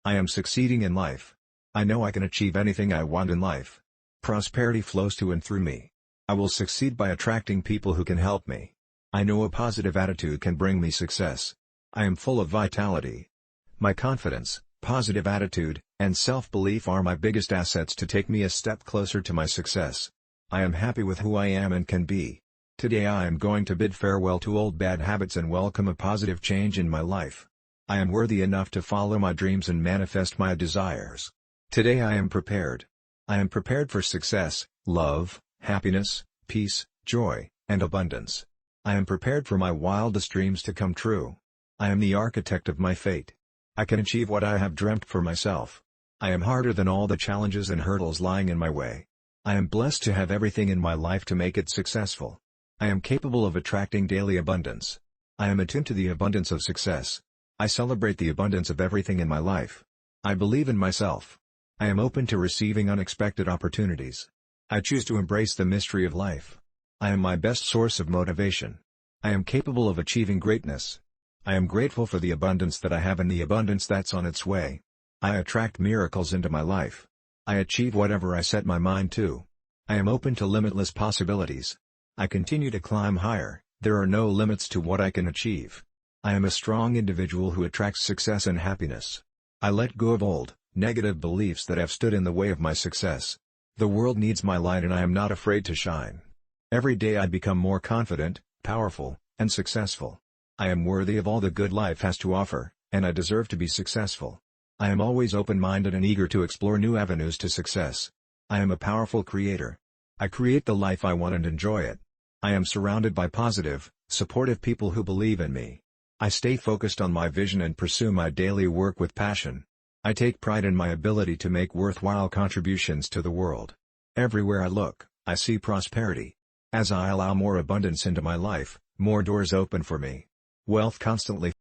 I am succeeding in life. I know I can achieve anything I want in life. Prosperity flows to and through me. I will succeed by attracting people who can help me. I know a positive attitude can bring me success. I am full of vitality. My confidence, positive attitude, and self-belief are my biggest assets to take me a step closer to my success. I am happy with who I am and can be. Today I am going to bid farewell to old bad habits and welcome a positive change in my life. I am worthy enough to follow my dreams and manifest my desires. Today I am prepared. I am prepared for success, love, happiness, peace, joy, and abundance. I am prepared for my wildest dreams to come true. I am the architect of my fate. I can achieve what I have dreamt for myself. I am harder than all the challenges and hurdles lying in my way. I am blessed to have everything in my life to make it successful. I am capable of attracting daily abundance. I am attuned to the abundance of success. I celebrate the abundance of everything in my life. I believe in myself. I am open to receiving unexpected opportunities. I choose to embrace the mystery of life. I am my best source of motivation. I am capable of achieving greatness. I am grateful for the abundance that I have and the abundance that's on its way. I attract miracles into my life. I achieve whatever I set my mind to. I am open to limitless possibilities. I continue to climb higher, there are no limits to what I can achieve. I am a strong individual who attracts success and happiness. I let go of old, negative beliefs that have stood in the way of my success. The world needs my light and I am not afraid to shine. Every day I become more confident, powerful, and successful. I am worthy of all the good life has to offer, and I deserve to be successful. I am always open-minded and eager to explore new avenues to success. I am a powerful creator. I create the life I want and enjoy it. I am surrounded by positive, supportive people who believe in me. I stay focused on my vision and pursue my daily work with passion. I take pride in my ability to make worthwhile contributions to the world. Everywhere I look, I see prosperity. As I allow more abundance into my life, more doors open for me. Wealth constantly